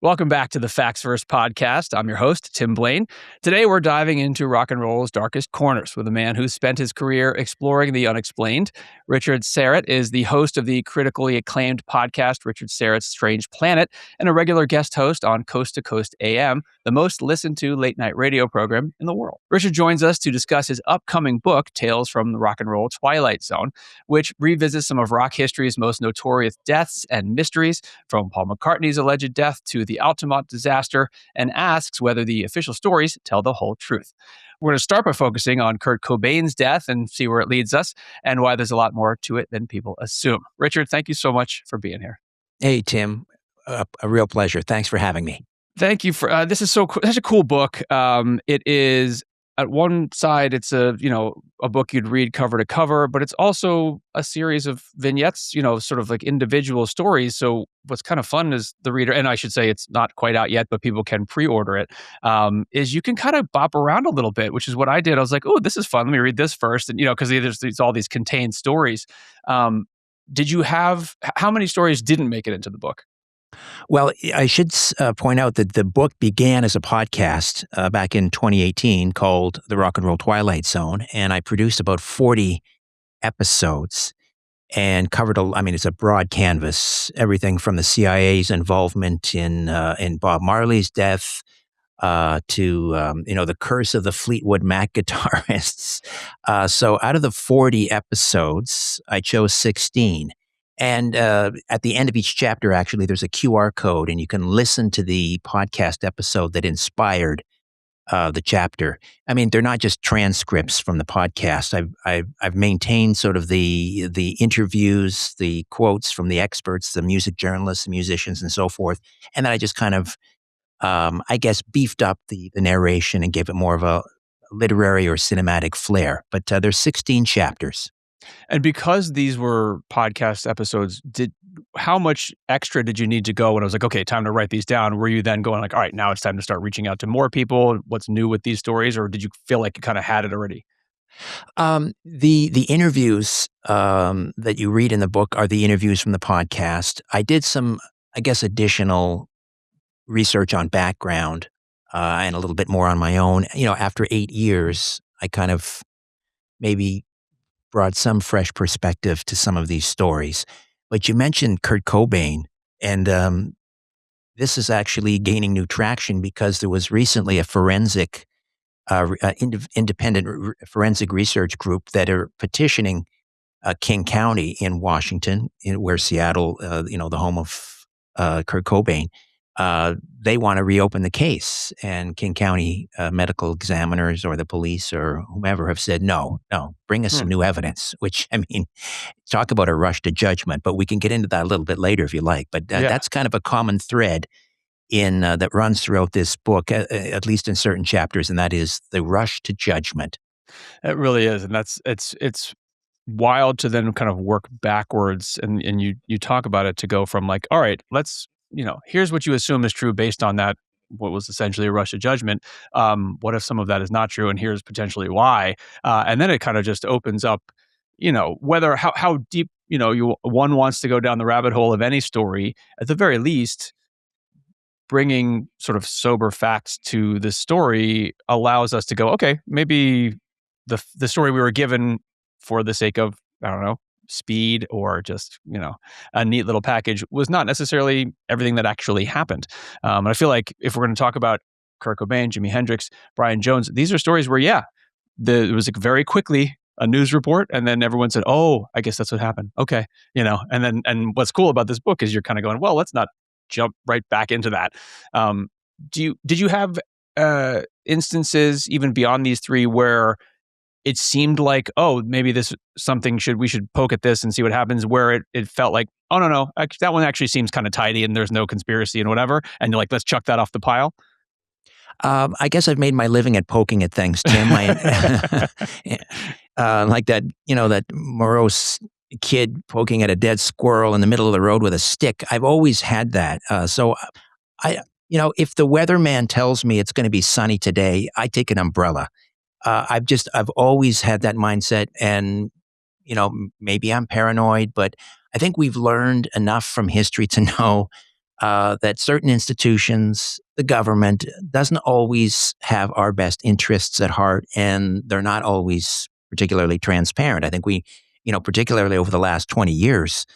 Welcome back to the Facts Verse podcast. I'm your host, Tim Blane. Today, we're diving into rock and roll's darkest corners with a man who's spent his career exploring the unexplained. Richard Syrett is the host of the critically acclaimed podcast, Richard Syrett's Strange Planet, and a regular guest host on Coast to Coast AM, the most listened to late night radio program in the world. Richard joins us to discuss his upcoming book, Tales from the Rock and Roll Twilight Zone, which revisits some of rock history's most notorious deaths and mysteries, from Paul McCartney's alleged death to the Altamont disaster, and asks whether the official stories tell the whole truth. We're going to start by focusing on Kurt Cobain's death and see where it leads us and why there's a lot more to it than people assume. Richard, thank you so much for being here. Hey, Tim. A real pleasure. Thanks for having me. Thank you for this is such a cool book. It is, at one side, it's a book you'd read cover to cover, but it's also a series of vignettes, sort of like individual stories. So what's kind of fun is the reader, and I should say it's not quite out yet, but people can pre-order it, is you can kind of bop around a little bit, which is what I did. I was like, oh, this is fun. Let me read this first. And, because there's all these contained stories. Did you have, how many stories didn't make it into the book? Well, I should point out that the book began as a podcast back in 2018 called The Rock and Roll Twilight Zone, and I produced about 40 episodes and covered it's a broad canvas, everything from the CIA's involvement in Bob Marley's death to the curse of the Fleetwood Mac guitarists. So out of the 40 episodes, I chose 16. And at the end of each chapter, actually, there's a QR code, and you can listen to the podcast episode that inspired the chapter. I mean, they're not just transcripts from the podcast. I've maintained sort of the interviews, the quotes from the experts, the music journalists, the musicians, and so forth. And then I just kind of, beefed up the narration and gave it more of a literary or cinematic flair. But there's 16 chapters. And because these were podcast episodes, how much extra did you need to go when I was like, okay, time to write these down? Were you then going like, all right, now it's time to start reaching out to more people? What's new with these stories? Or did you feel like you kind of had it already? The interviews that you read in the book are the interviews from the podcast. I did some, additional research on background and a little bit more on my own. After 8 years, I kind of maybe brought some fresh perspective to some of these stories. But you mentioned Kurt Cobain, and this is actually gaining new traction because there was recently a forensic, independent forensic research group that are petitioning King County in Washington, where Seattle, the home of Kurt Cobain. They want to reopen the case, and King County medical examiners or the police or whomever have said, no, bring us some new evidence, which, talk about a rush to judgment, but we can get into that a little bit later if you like. But that's kind of a common thread that runs throughout this book, at least in certain chapters, and that is the rush to judgment. It really is. And it's wild to then kind of work backwards, and you talk about it to go from like, all right, let's, here's what you assume is true based on that, what was essentially a rush of judgment. What if some of that is not true, and here's potentially why? And then it kind of just opens up, whether how deep, one wants to go down the rabbit hole of any story. At the very least, bringing sort of sober facts to the story allows us to go, okay, maybe the story we were given for the sake of, I don't know, speed or just, a neat little package was not necessarily everything that actually happened. And I feel like if we're going to talk about Kurt Cobain, Jimi Hendrix, Brian Jones, these are stories where, it was like very quickly a news report, and then everyone said, oh, I guess that's what happened. Okay. And what's cool about this book is you're kind of going, well, let's not jump right back into that. Did you have instances even beyond these three where it seemed like, oh, maybe this something we should poke at this and see what happens, where it felt like, oh, no, that one actually seems kind of tidy and there's no conspiracy and whatever, and you're like, let's chuck that off the pile? I guess I've made my living at poking at things, Tim. Like that, that morose kid poking at a dead squirrel in the middle of the road with a stick. I've always had that. So if the weatherman tells me it's going to be sunny today, I take an umbrella. I've always had that mindset, and, maybe I'm paranoid, but I think we've learned enough from history to know that certain institutions, the government, doesn't always have our best interests at heart, and they're not always particularly transparent. I think particularly over the last 20 years,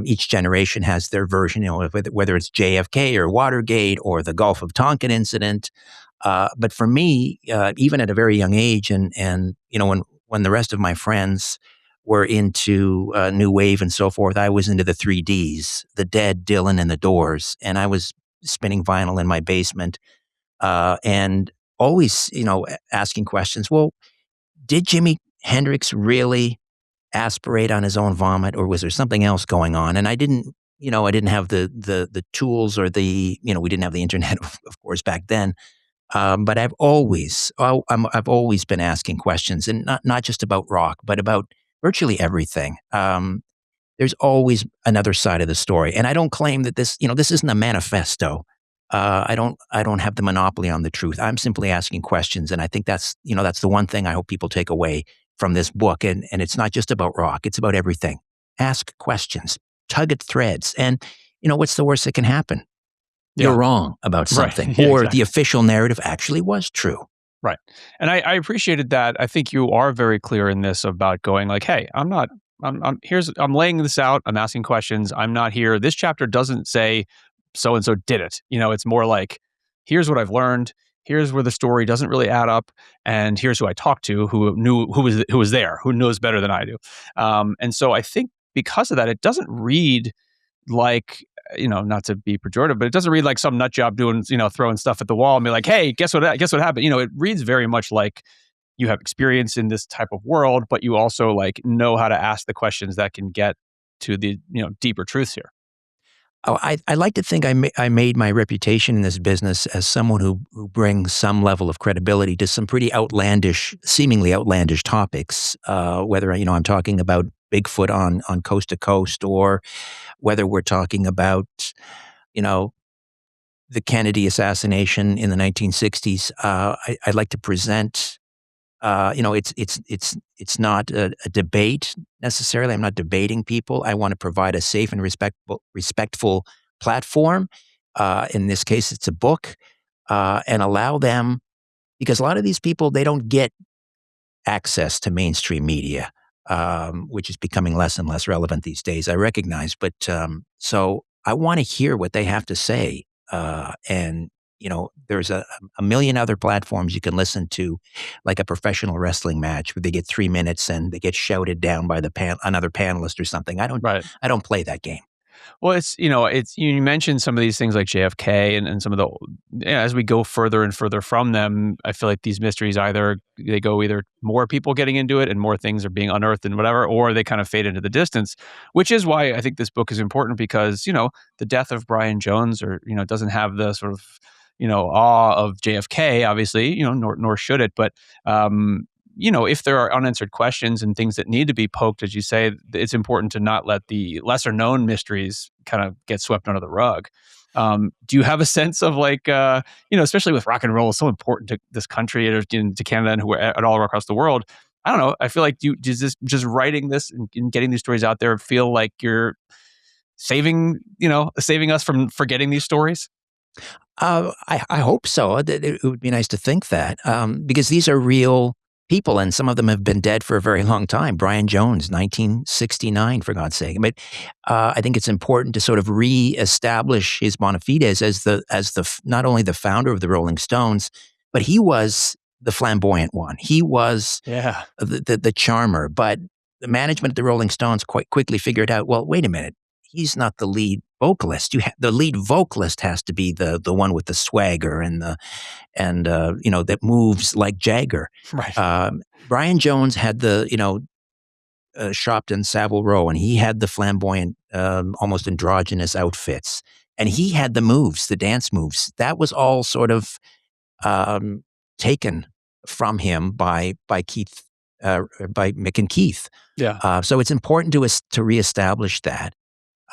each generation has their version, whether it's JFK or Watergate or the Gulf of Tonkin incident. But for me, even at a very young age, and when the rest of my friends were into new wave and so forth, I was into the 3Ds, the Dead, Dylan, and the Doors, and I was spinning vinyl in my basement, and always, asking questions. Well, did Jimi Hendrix really aspirate on his own vomit, or was there something else going on? And I didn't have the tools, or we didn't have the internet, of course, back then. But I've always been asking questions, and not just about rock, but about virtually everything. There's always another side of the story, and I don't claim that this isn't a manifesto. I don't have the monopoly on the truth. I'm simply asking questions, and I think that's the one thing I hope people take away from this book. And it's not just about rock; it's about everything. Ask questions, tug at threads, and what's the worst that can happen? You're Yeah. wrong about Right. something, Yeah, or the exactly. official narrative actually was true. Right. And I appreciated that. I think you are very clear in this about going like, "Hey, I'm laying this out. I'm asking questions. I'm not here. This chapter doesn't say so and so did it." It's more like, "Here's what I've learned. Here's where the story doesn't really add up, and here's who I talked to who was there, who knows better than I do." And so I think because of that, it doesn't read like, not to be pejorative, but it doesn't read like some nut job doing, throwing stuff at the wall and be like, "Hey, guess what happened?" It reads very much like you have experience in this type of world, but you also like know how to ask the questions that can get to the, deeper truths here. Oh, I like to think I made my reputation in this business as someone who brings some level of credibility to some pretty seemingly outlandish topics. Whether I'm talking about Bigfoot on Coast to Coast, or whether we're talking about you know the Kennedy assassination in the 1960s. I'd like to present. It's not a debate necessarily. I'm not debating people. I want to provide a safe and respectful platform. In this case, it's a book, and allow them, because a lot of these people, they don't get access to mainstream media, which is becoming less and less relevant these days. I recognize, but so I want to hear what they have to say, and there's a million other platforms you can listen to, like a professional wrestling match where they get 3 minutes and they get shouted down by another panelist or something. Right. I don't play that game. Well, it's you mentioned some of these things like JFK and some of the as we go further and further from them, I feel like these mysteries either more people getting into it and more things are being unearthed and whatever, or they kind of fade into the distance, which is why I think this book is important because, the death of Brian Jones doesn't have the sort of, awe of JFK, obviously, nor should it, but if there are unanswered questions and things that need to be poked, as you say, it's important to not let the lesser known mysteries kind of get swept under the rug. Do you have a sense of like, especially with rock and roll, it's so important to this country or to Canada and at all across the world. I don't know. I feel like does this just writing this and getting these stories out there feel like you're saving us from forgetting these stories? I hope so. It would be nice to think that, because these are real people, and some of them have been dead for a very long time. Brian Jones, 1969, for God's sake. But I think it's important to sort of reestablish his bona fides as not only the founder of the Rolling Stones, but he was the flamboyant one. He was Yeah. the charmer. But the management of the Rolling Stones quite quickly figured out, well, wait a minute, he's not the lead vocalist. The lead vocalist has to be the one with the swagger and that moves like Jagger. Right. Brian Jones had Shopton Savile Row, and he had the flamboyant, almost androgynous outfits, and he had the moves, the dance moves. That was all sort of taken from him by Keith, by Mick and Keith. Yeah. So it's important to us to reestablish that,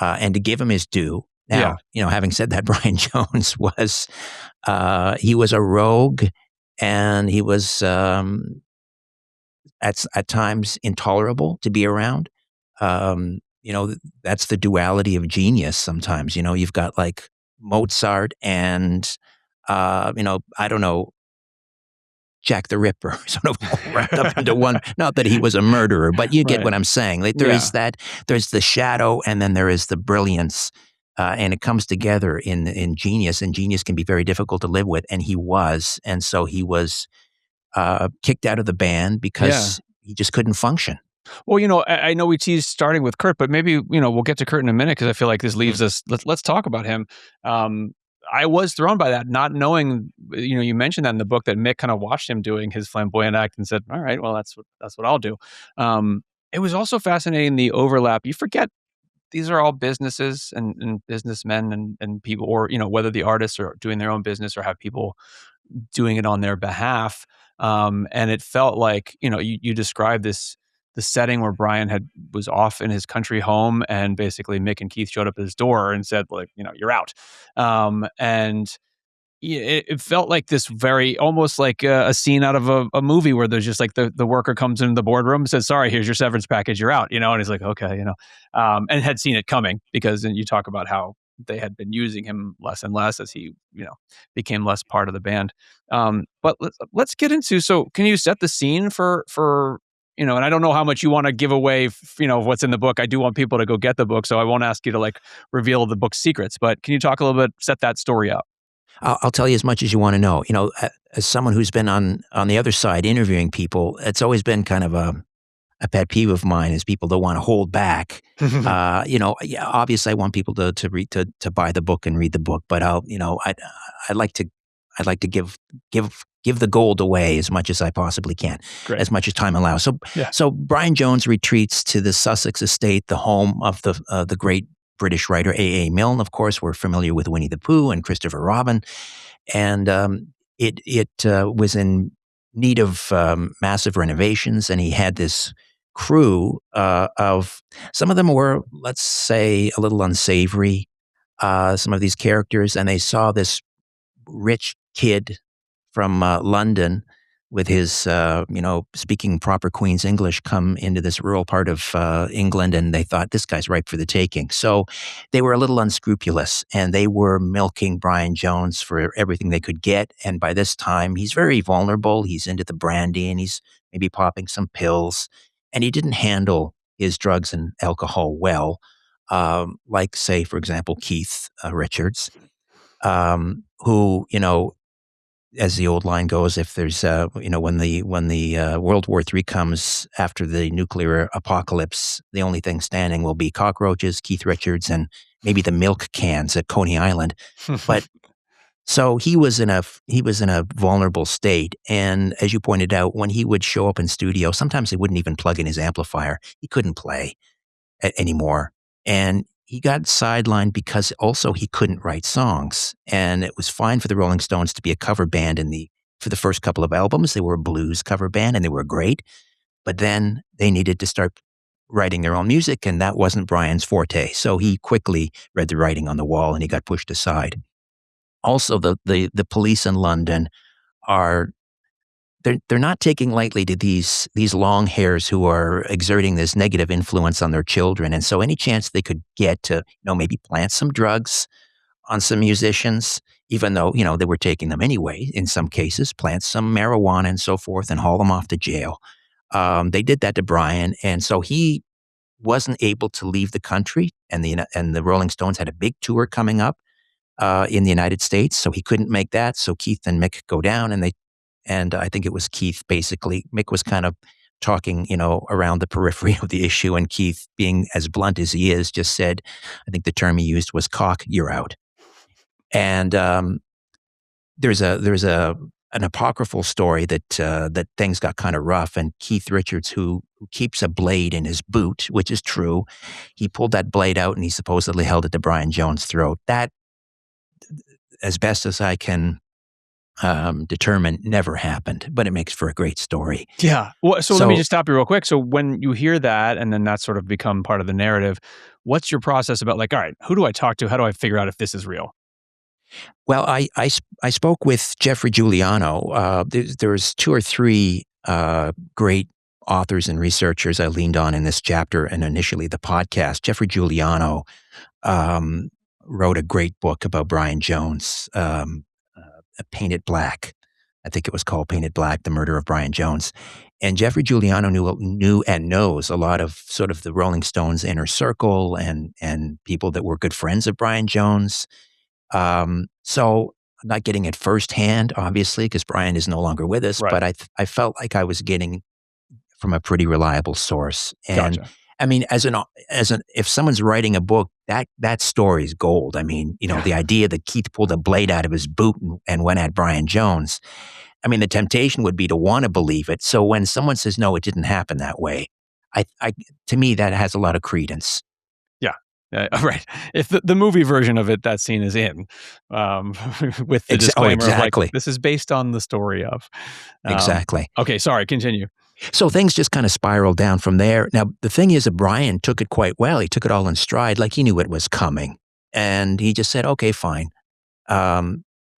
and to give him his due. Yeah. Now, having said that, Brian Jones he was a rogue, and he was at times intolerable to be around. that's the duality of genius sometimes. You've got like Mozart and, I don't know, Jack the Ripper sort of all wrapped up into one. Not that he was a murderer, but you get Right. what I'm saying. Like Yeah. there's the shadow, and then there is the brilliance, and it comes together in genius. And genius can be very difficult to live with, and he was, and so he was kicked out of the band Yeah. because he just couldn't function. Well, I know we teased starting with Kurt, but maybe, we'll get to Kurt in a minute because I feel like this leaves us. Let's talk about him. Um, I was thrown by that, not knowing. You mentioned that in the book that Mick kind of watched him doing his flamboyant act and said, "All right, well, that's what I'll do." It was also fascinating the overlap. You forget these are all businesses and businessmen and people, or whether the artists are doing their own business or have people doing it on their behalf. And it felt like, you described the setting where Brian was off in his country home, and basically Mick and Keith showed up at his door and said, like, you're out. And yeah, it felt like this very almost like a scene out of a movie where there's just like the worker comes into the boardroom and says, "Sorry, here's your severance package. You're out." And he's like, "Okay," and had seen it coming because then you talk about how they had been using him less and less as he, became less part of the band. But let's get into. So, can you set the scene for And I don't know how much you want to give away, what's in the book. I do want people to go get the book, so I won't ask you to like reveal the book's secrets. But can you talk a little bit, set that story up? I'll tell you as much as you want to know. As someone who's been on the other side interviewing people, it's always been kind of a pet peeve of mine is people that want to hold back. Yeah, obviously, I want people to read to buy the book and read the book, but I'd like to give the gold away as much as I possibly can, Great. as much as time allows. So, Yeah. so Brian Jones retreats to the Sussex estate, the home of the great British writer A. Milne. Of course, we're familiar with Winnie the Pooh and Christopher Robin, and it was in need of massive renovations, and he had this crew of some of them were, let's say, a little unsavory. Some of these characters, and they saw this rich kid from London with his, speaking proper Queen's English come into this rural part of England, and they thought this guy's ripe for the taking. So they were a little unscrupulous, and they were milking Brian Jones for everything they could get. And by this time, he's very vulnerable. He's into the brandy, and he's maybe popping some pills, and he didn't handle his drugs and alcohol well, like, say, for example, Keith Richards, who, as the old line goes, if there's, when the World War III comes after the nuclear apocalypse, the only thing standing will be cockroaches, Keith Richards, and maybe the milk cans at Coney Island. But so he was in a vulnerable state, and as you pointed out, when he would show up in studio, sometimes they wouldn't even plug in his amplifier. He couldn't play anymore. And he got sidelined because also he couldn't write songs. And it was fine for the Rolling Stones to be a cover band for the first couple of albums. They were a blues cover band and they were great. But then they needed to start writing their own music, and that wasn't Brian's forte. So he quickly read the writing on the wall and he got pushed aside. Also, the police in London are they're not taking lightly to these long hairs who are exerting this negative influence on their children. And so any chance they could get to, maybe plant some drugs on some musicians, even though, they were taking them anyway, in some cases, plant some marijuana and so forth and haul them off to jail. They did that to Brian. And so he wasn't able to leave the country, and the Rolling Stones had a big tour coming up in the United States. So he couldn't make that. So Keith and Mick go down, and I think it was Keith, basically. Mick was kind of talking, around the periphery of the issue, and Keith, being as blunt as he is, just said, I think the term he used was "cock, you're out." And there's an apocryphal story that things got kind of rough, and Keith Richards, who keeps a blade in his boot, which is true, he pulled that blade out and he supposedly held it to Brian Jones' throat. That, as best as I can determine, never happened, but it makes for a great story. Yeah. Well, so let me So, just stop you real quick. So when you hear that, and then that's sort of become part of the narrative, what's your process about, like, all right, who do I talk to? How do I figure out if this is real? well, I spoke with Jeffrey Giuliano. There was two or three great authors and researchers I leaned on in this chapter and initially the podcast. Jeffrey Giuliano um, wrote a great book about Brian Jones, Painted Black. I think it was called Painted Black, The Murder of Brian Jones. And Jeffrey Giuliano knew and knows a lot of sort of the Rolling Stones inner circle and people that were good friends of Brian Jones. So I'm not getting it firsthand, obviously, because Brian is no longer with us, Right. but I felt like I was getting from a pretty reliable source. And Gotcha. I mean, if someone's writing a book, that story is gold. I mean, Yeah. the idea that Keith pulled a blade out of his boot and went at Brian Jones. I mean, the temptation would be to want to believe it. So when someone says, no, it didn't happen that way, to me, that has a lot of credence. Yeah. Right. If the movie version of it, that scene is in, um, with the disclaimer of exactly. like, this is based on the story of. Exactly. Okay, sorry, continue. So things just kind of spiraled down from there. Now, the thing is that Brian took it quite well. He took it all in stride, like he knew it was coming. And he just said, okay, fine.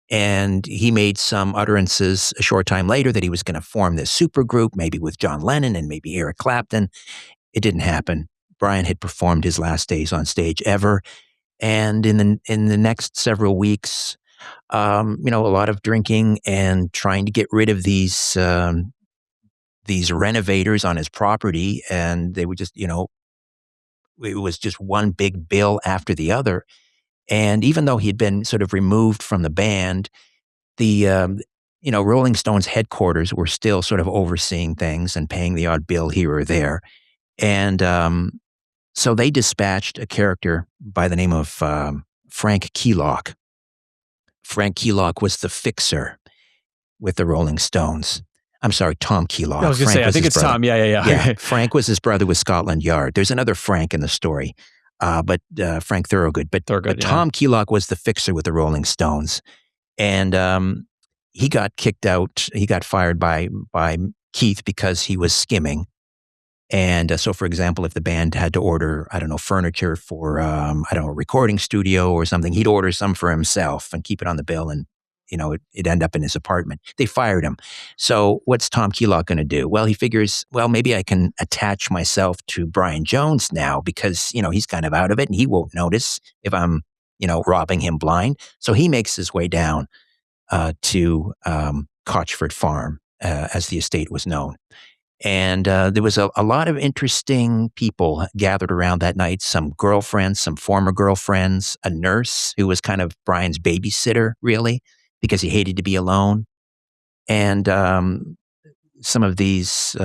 And he made some utterances a short time later that he was going to form this supergroup, maybe with John Lennon and maybe Eric Clapton. It didn't happen. Brian had performed his last days on stage ever. And in the next several weeks, a lot of drinking and trying to get rid of these renovators on his property, and they would just, it was just one big bill after the other. And even though he'd been sort of removed from the band, the Rolling Stones headquarters were still sort of overseeing things and paying the odd bill here or there. And so they dispatched a character by the name of Frank Keelock. Frank Keelock was the fixer with the Rolling Stones. I'm sorry, Tom Keelock. I was going to say, I think it's brother. Tom. Yeah. Frank was his brother with Scotland Yard. There's another Frank in the story, but Frank Thorogood. But Tom Keelock was the fixer with the Rolling Stones. And he got kicked out. He got fired by Keith because he was skimming. And so, for example, if the band had to order, furniture for, a recording studio or something, he'd order some for himself and keep it on the bill, and it'd end up in his apartment. They fired him. So what's Tom Keelock going to do? Well, he figures, maybe I can attach myself to Brian Jones now because, he's kind of out of it and he won't notice if I'm, robbing him blind. So he makes his way down to Cotchford Farm, as the estate was known. And there was a lot of interesting people gathered around that night, some girlfriends, some former girlfriends, a nurse who was kind of Brian's babysitter, really, because he hated to be alone. And some of these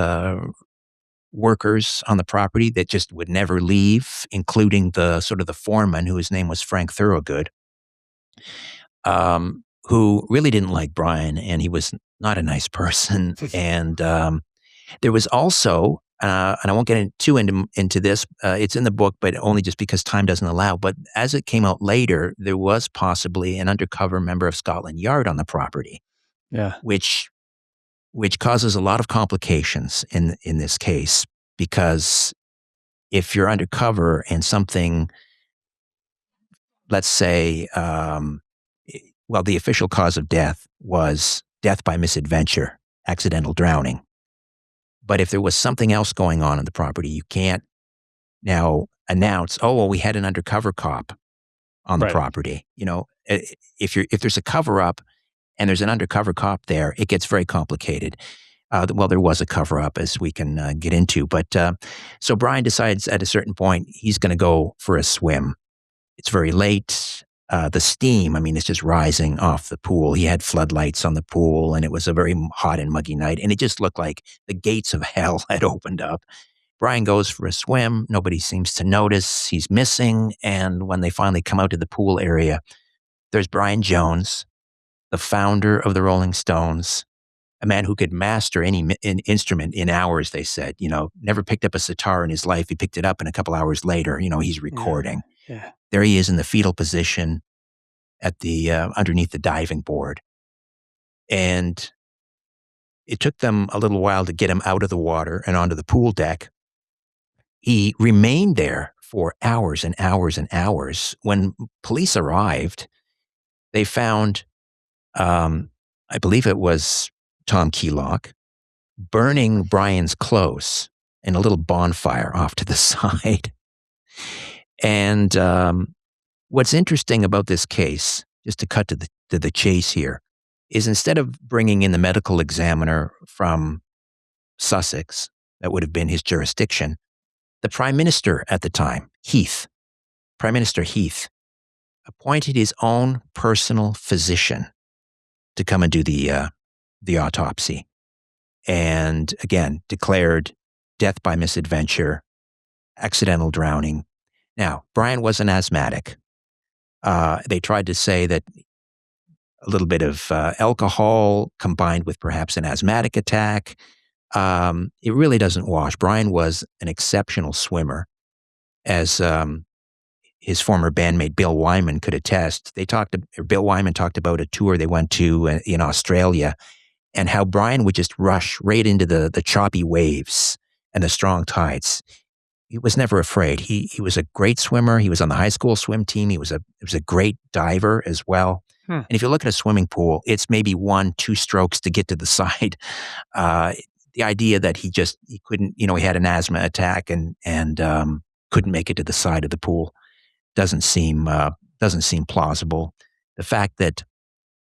workers on the property that just would never leave, including the sort of the foreman, whose name was Frank Thorogood, who really didn't like Brian, and he was not a nice person. And there was also, and I won't get too into this, it's in the book, but only just because time doesn't allow. But as it came out later, there was possibly an undercover member of Scotland Yard on the property. Yeah. Which causes a lot of complications in this case, because if you're undercover and something, let's say, the official cause of death was death by misadventure, accidental drowning. But if there was something else going on in the property, you can't now announce, we had an undercover cop on the property. If there's a cover up and there's an undercover cop there, it gets very complicated. There was a cover up, as we can get into. But so Brian decides at a certain point he's going to go for a swim. It's very late. The steam, it's just rising off the pool. He had floodlights on the pool, and it was a very hot and muggy night, and it just looked like the gates of hell had opened up. Brian goes for a swim. Nobody seems to notice. He's missing, and when they finally come out to the pool area, there's Brian Jones, the founder of the Rolling Stones, a man who could master any instrument in hours, they said. Never picked up a sitar in his life. He picked it up, and a couple hours later, he's recording. Yeah. There he is in the fetal position at the underneath the diving board. And it took them a little while to get him out of the water and onto the pool deck. He remained there for hours and hours and hours. When police arrived, they found, I believe it was Tom Keelock, burning Brian's clothes in a little bonfire off to the side. And what's interesting about this case, just to cut to the chase here, is instead of bringing in the medical examiner from Sussex, that would have been his jurisdiction, the prime minister at the time, Prime Minister Heath, appointed his own personal physician to come and do the autopsy, and again declared death by misadventure, accidental drowning. Now, Brian was an asthmatic. They tried to say that a little bit of alcohol combined with perhaps an asthmatic attack. It really doesn't wash. Brian was an exceptional swimmer, as his former bandmate Bill Wyman could attest. Bill Wyman talked about a tour they went to in Australia, and how Brian would just rush right into the choppy waves and the strong tides. He was never afraid. He was a great swimmer. He was on the high school swim team. He was a great diver as well. And if you look at a swimming pool, it's maybe 1-2 strokes to get to the side. The idea that he couldn't, he had an asthma attack and couldn't make it to the side of the pool doesn't seem plausible. The fact that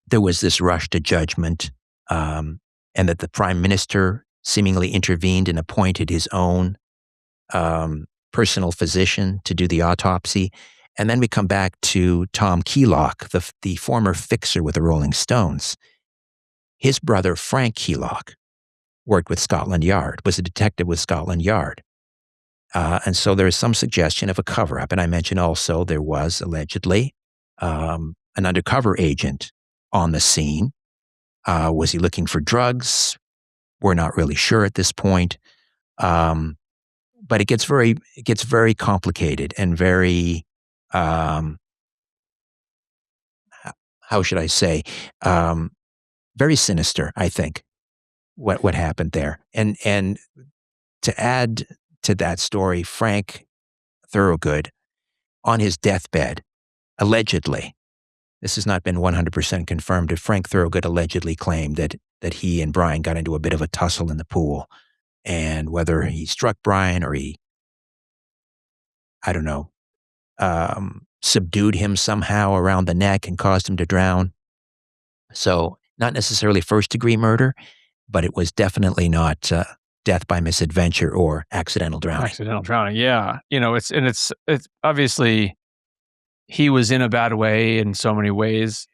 there was this rush to judgment, and that the prime minister seemingly intervened and appointed his own personal physician to do the autopsy. And then we come back to Tom Keylock, the former fixer with the Rolling Stones. His brother, Frank Keylock, worked with Scotland Yard, was a detective with Scotland Yard. And so there is some suggestion of a cover-up. And I mentioned also there was allegedly an undercover agent on the scene. Was he looking for drugs? We're not really sure at this point. But it gets very complicated and very, how should I say, very sinister, I think, what happened there. And to add to that story, Frank Thorogood, on his deathbed, allegedly, this has not been 100% confirmed, but Frank Thorogood allegedly claimed that he and Brian got into a bit of a tussle in the pool. And whether he struck Brian or he, I don't know, subdued him somehow around the neck and caused him to drown. So not necessarily first-degree murder, but it was definitely not death by misadventure or accidental drowning. Accidental drowning, yeah. It's obviously he was in a bad way in so many ways,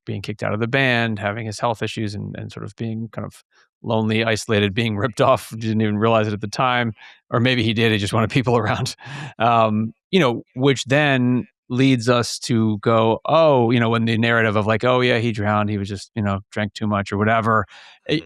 being kicked out of the band, having his health issues and sort of being kind of lonely, isolated, being ripped off, didn't even realize it at the time. Or maybe he did, he just wanted people around. Which then leads us to go, when the narrative of like, oh yeah, he drowned, he was just, drank too much or whatever,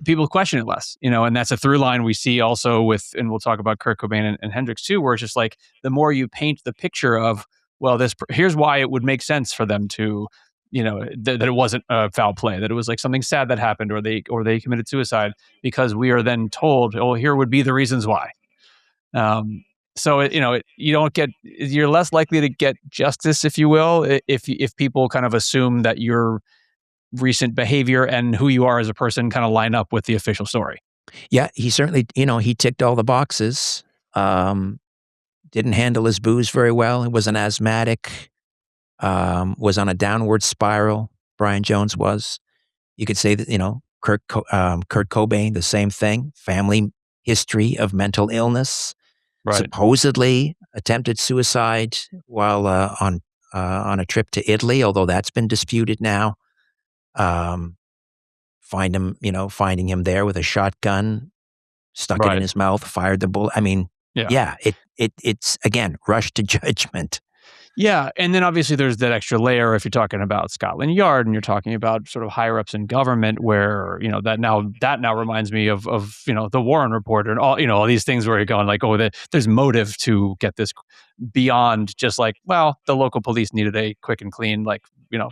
people question it less, and that's a through line we see also and we'll talk about Kurt Cobain and Hendrix too, where it's just like, the more you paint the picture of, well, here's why it would make sense for them to, that it wasn't a foul play, that it was like something sad that happened, or they committed suicide, because we are then told, oh, here would be the reasons why. So you're less likely to get justice, if you will, if people kind of assume that your recent behavior and who you are as a person kind of line up with the official story. Yeah, he certainly, he ticked all the boxes. Didn't handle his booze very well. He was an asthmatic, was on a downward spiral. Brian Jones was. You could say that, Kurt Cobain, the same thing. Family history of mental illness. Right. Supposedly attempted suicide while on a trip to Italy, although that's been disputed now. Finding him there with a shotgun, stuck it in his mouth, fired the bullet. I mean, it's again, rush to judgment. Yeah, and then obviously there's that extra layer if you're talking about Scotland Yard and you're talking about sort of higher ups in government, where that now reminds me of the Warren Report and all these things where you're going like, oh, there's motive to get this beyond just like, well, the local police needed a quick and clean, like,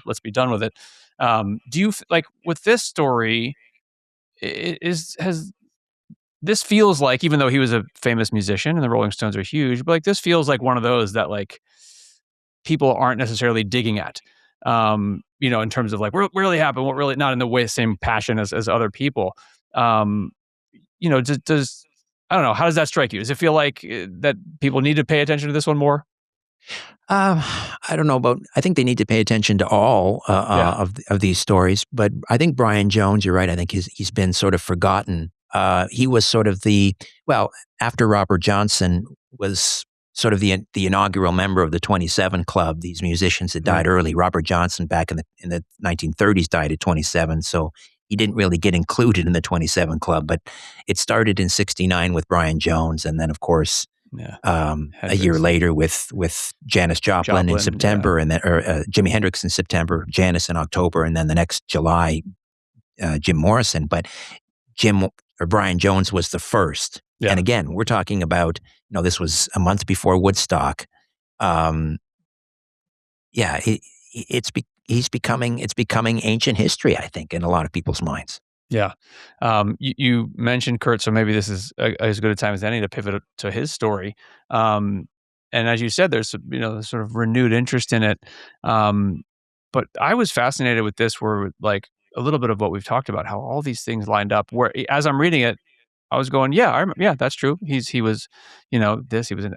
let's be done with it. Do you like with this story? This feels like, even though he was a famous musician and the Rolling Stones are huge, but like this feels like one of those that like people aren't necessarily digging at, in terms of like what really happened, what really, not in the way same passion as other people. does I don't know, how does that strike you? Does it feel like that people need to pay attention to this one more? Uh, I don't know about. I think they need to pay attention to all Yeah. of these stories, but I think Brian Jones. You're right. I think he's been sort of forgotten. He was sort of after Robert Johnson was sort of the inaugural member of the 27 Club. These musicians that Mhm. died early. Robert Johnson back in the 1930s died at 27, so he didn't really get included in the 27 Club. But it started in '69 with Brian Jones, and then of course Yeah. a year Hendrix, later with Janis Joplin in Joplin, yeah. September, and then Jimi Hendrix in September, Janis in October, and then the next July, Jim Morrison. But Jim or Brian Jones was the first. And Yeah. again, we're talking about this was a month before Woodstock. Um, yeah, he's becoming it's becoming ancient history, I think, in a lot of people's minds. Yeah. You mentioned Kurt, so maybe this is as good a time as any to pivot to his story. Um, and as you said, there's this sort of renewed interest in it. Um, but I was fascinated with this, where like a little bit of what we've talked about, how all these things lined up. Where as I'm reading it, I was going, yeah, yeah, that's true. He was, he was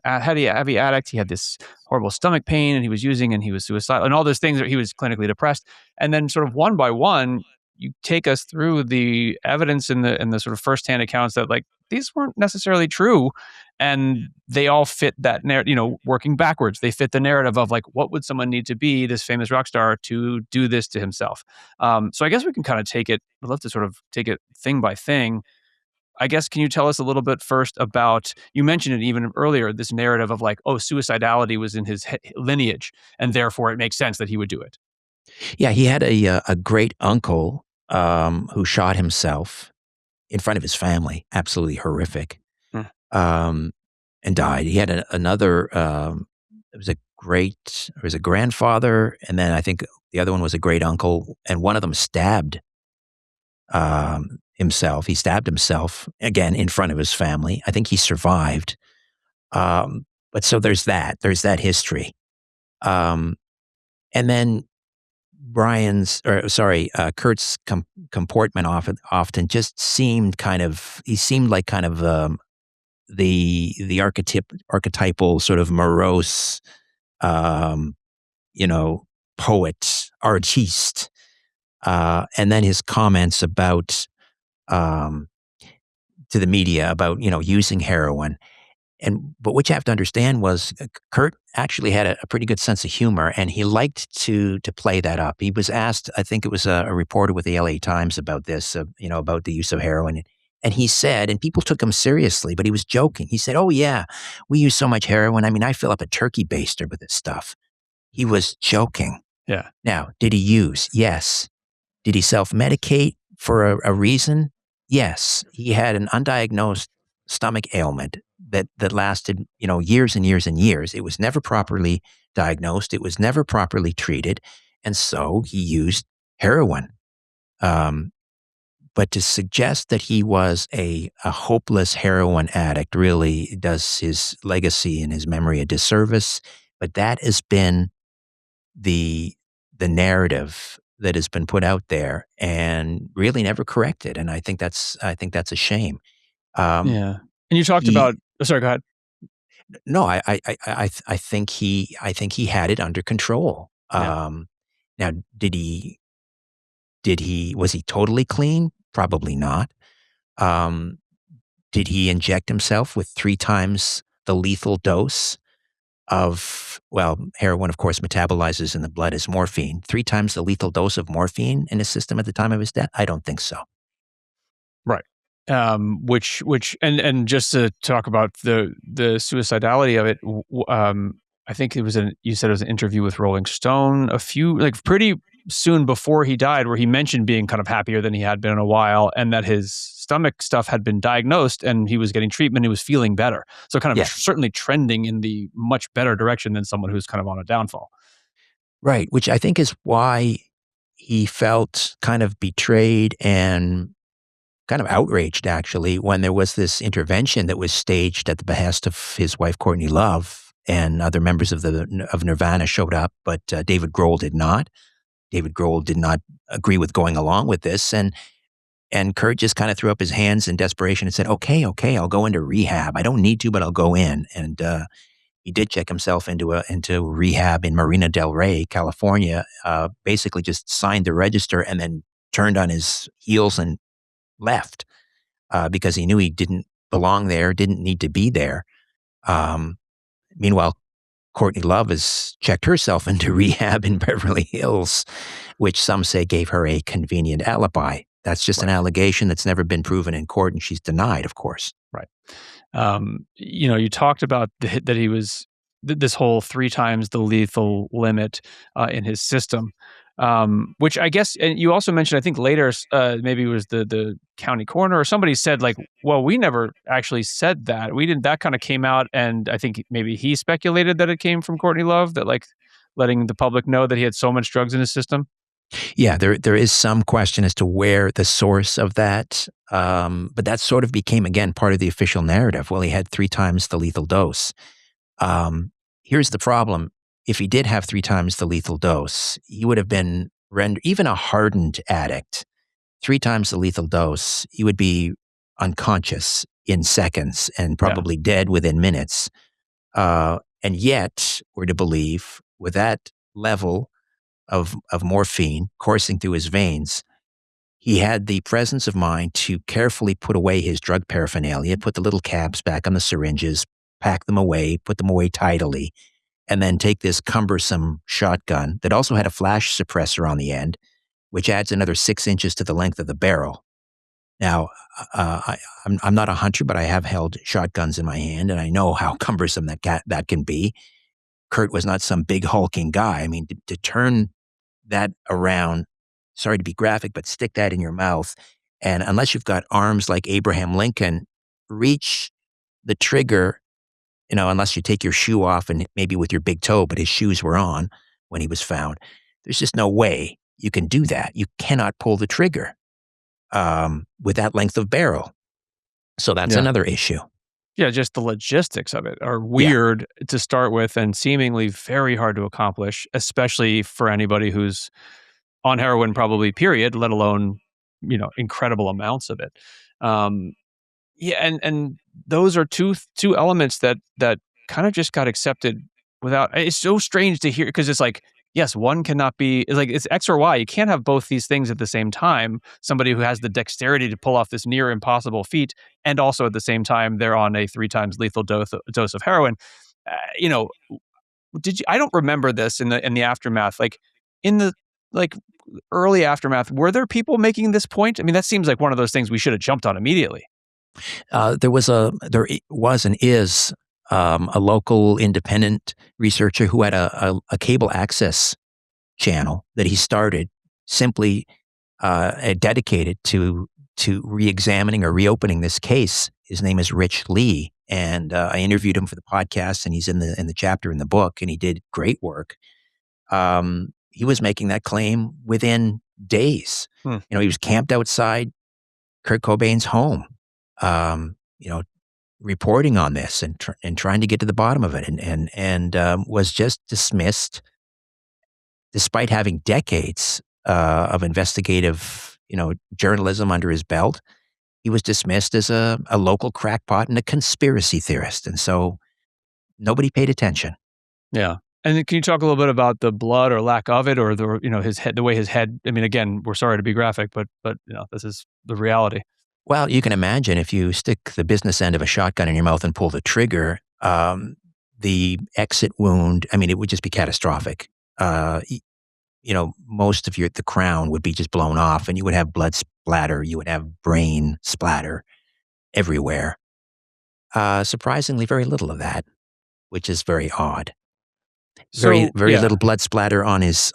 a heavy addict. He had this horrible stomach pain, and he was using, and he was suicidal, and all those things. That he was clinically depressed, and then sort of one by one, you take us through the evidence in the sort of firsthand accounts that like these weren't necessarily true, and they all fit that narrative. Working backwards, they fit the narrative of like what would someone need to be this famous rock star to do this to himself. So I guess we can kind of take it. I'd love to sort of take it thing by thing. I guess, can you tell us a little bit first about, you mentioned it even earlier, this narrative of like, oh, suicidality was in his lineage, and therefore it makes sense that he would do it. Yeah, he had a great uncle who shot himself in front of his family. Absolutely horrific. Mm. Um, and died. He had another. It was a grandfather, and then I think the other one was a great uncle, and one of them stabbed himself. He stabbed himself again in front of his family. I think he survived. But so there's that. There's that history. Um, and then Kurt's comportment often just seemed he seemed like kind of the archetypal sort of morose, um, you know, poet, artiste. And then his comments about um, to the media about using heroin. But what you have to understand was Kurt actually had a pretty good sense of humor, and he liked to play that up. He was asked, I think it was a reporter with the LA Times about this, about the use of heroin. And he said, and people took him seriously, but he was joking. He said, "Oh yeah, we use so much heroin. I mean, I fill up a turkey baster with this stuff." He was joking. Yeah. Now, did he use? Yes. Did he self-medicate for a reason? Yes. He had an undiagnosed stomach ailment that lasted, years and years and years. It was never properly diagnosed. It was never properly treated. And so he used heroin. Um, but to suggest that he was a hopeless heroin addict really does his legacy and his memory a disservice. But that has been the narrative that has been put out there and really never corrected. And I think that's a shame. Um, Yeah. And you talked about, he oh, sorry, go ahead. no, I think he had it under control. Yeah. Now, was he totally clean? Probably not. Um, did he inject himself with 3 times the lethal dose of, well, heroin, of course, metabolizes in the blood as morphine, 3 times the lethal dose of morphine in his system at the time of his death? I don't think so. Right. Which and just to talk about the suicidality of it, I think you said it was an interview with Rolling Stone a few, like pretty soon before he died, where he mentioned being kind of happier than he had been in a while, and that his stomach stuff had been diagnosed and he was getting treatment. He was feeling better. So kind of Yeah, certainly trending in the much better direction than someone who's kind of on a downfall. right, which I think is why he felt kind of betrayed and kind of outraged, actually, when there was this intervention that was staged at the behest of his wife, Courtney Love, and other members of Nirvana showed up, but David Grohl did not. David Grohl did not agree with going along with this, and And Kurt just kind of threw up his hands in desperation and said, okay, I'll go into rehab. I don't need to, but I'll go in. And he did check himself into rehab in Marina del Rey, California, basically just signed the register and then turned on his heels and left because he knew he didn't belong there, didn't need to be there. Meanwhile, Courtney Love has checked herself into rehab in Beverly Hills, which some say gave her a convenient alibi. That's just an Right. allegation that's never been proven in court, and she's denied, of course. Right. You talked about that he was this whole 3 times the lethal limit in his system, which I guess, and you also mentioned, I think later, maybe it was the county coroner or somebody said like, well, we never actually said that. We didn't. That kind of came out, and I think maybe he speculated that it came from Courtney Love, that like letting the public know that he had so much drugs in his system. Yeah, there is some question as to where the source of that, but that sort of became, again, part of the official narrative. Well, he had 3 times the lethal dose. Here's the problem. If he did have 3 times the lethal dose, he would have been rendered, even a hardened addict, 3 times the lethal dose, he would be unconscious in seconds and Yeah. probably dead within minutes. And yet, we're to believe, with that level of morphine coursing through his veins, he had the presence of mind to carefully put away his drug paraphernalia, put the little caps back on the syringes, pack them away, put them away tidily, and then take this cumbersome shotgun that also had a flash suppressor on the end, which adds another 6 inches to the length of the barrel. Now, I'm not a hunter, but I have held shotguns in my hand, and I know how cumbersome that can be. Kurt was not some big hulking guy. I mean, to turn that around, sorry to be graphic, but stick that in your mouth, and unless you've got arms like Abraham Lincoln, reach the trigger, unless you take your shoe off and maybe with your big toe, but his shoes were on when he was found. There's just no way you can do that. You cannot pull the trigger with that length of barrel. So that's Yeah. another issue. Yeah, just the logistics of it are Yeah. weird to start with and seemingly very hard to accomplish, especially for anybody who's on heroin probably, period, let alone, incredible amounts of it. Um, yeah, and those are two elements that kind of just got accepted without. It's so strange to hear because it's like, yes, one cannot be. It's like it's X or Y. You can't have both these things at the same time. Somebody who has the dexterity to pull off this near impossible feat, and also at the same time they're on a 3 times lethal dose of heroin. You know, did you? I don't remember this in the aftermath. Like in the like early aftermath, were there people making this point? I mean, that seems like one of those things we should have jumped on immediately. There was and is a local independent researcher who had a cable access channel that he started simply dedicated to re-examining or reopening this case. His name is Rich Lee, and I interviewed him for the podcast, and he's in the chapter in the book, and he did great work. He was making that claim within days. Hmm. He was camped outside Kurt Cobain's home, um, you know, reporting on this and trying to get to the bottom of it, and was just dismissed despite having decades of investigative, journalism under his belt. He was dismissed as a local crackpot and a conspiracy theorist, and so nobody paid attention. Yeah. And then can you talk a little bit about the blood or lack of it, or his head, the way his head? I mean, again, we're sorry to be graphic, but this is the reality. Well, you can imagine if you stick the business end of a shotgun in your mouth and pull the trigger, the exit wound, I mean, it would just be catastrophic. Most of the crown would be just blown off and you would have blood splatter, you would have brain splatter everywhere. Surprisingly, very little of that, which is very odd. Very, So very yeah, little blood splatter on his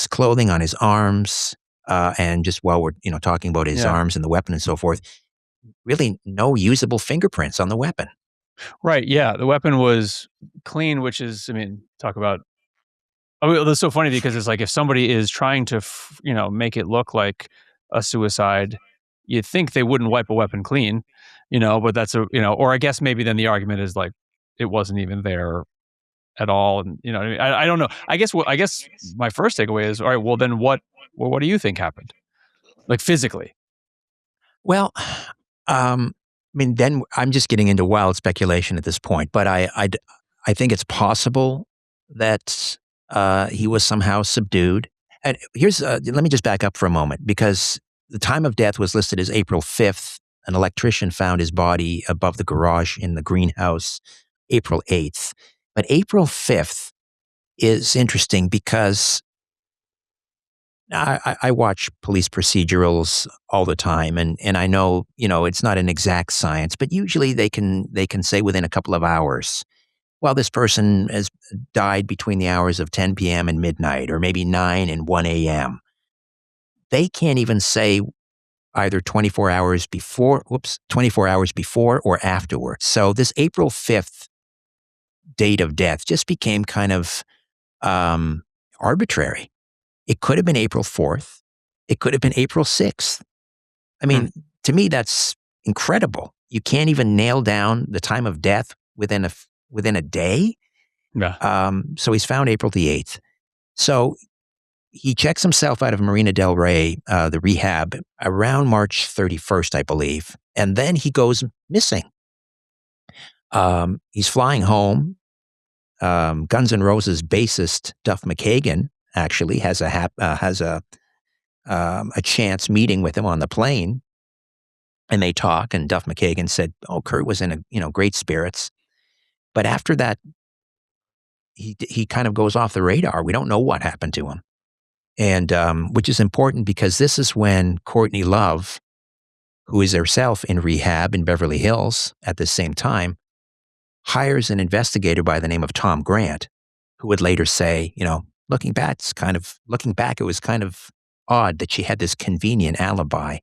clothing, on his arms, and just while we're talking about his yeah, arms and the weapon and so forth, really no usable fingerprints on the weapon. right, yeah. The weapon was clean, which is, I mean, talk about. I mean, that's so funny because it's like if somebody is trying to, make it look like a suicide, you'd think they wouldn't wipe a weapon clean, but that's or I guess maybe then the argument is like it wasn't even there at all, and what I mean, I don't know. I guess my first takeaway is all right. Well, then what? Well, what do you think happened? Like physically? Well, I mean, then I'm just getting into wild speculation at this point, but I think it's possible that he was somehow subdued. And let me just back up for a moment because the time of death was listed as April 5th. An electrician found his body above the garage in the greenhouse April 8th. But April 5th is interesting because I watch police procedurals all the time, and I know it's not an exact science, but usually they can say within a couple of hours. Well, this person has died between the hours of 10 p.m. and midnight, or maybe 9 and 1 a.m. They can't even say either 24 hours before or afterwards. So this April 5th date of death just became kind of arbitrary. It could have been April 4th. It could have been April 6th. I Hmm. mean, to me, that's incredible. You can't even nail down the time of death within a day. Yeah. So he's found April the 8th. So he checks himself out of Marina Del Rey, the rehab, around March 31st, I believe. And then he goes missing. He's flying home. Guns N' Roses bassist Duff McKagan actually has a chance meeting with him on the plane, and they talk. And Duff McKagan said, "Oh, Kurt was in great spirits." But after that, he kind of goes off the radar. We don't know what happened to him, and which is important because this is when Courtney Love, who is herself in rehab in Beverly Hills at the same time, hires an investigator by the name of Tom Grant, who would later say, looking back, it was kind of odd that she had this convenient alibi.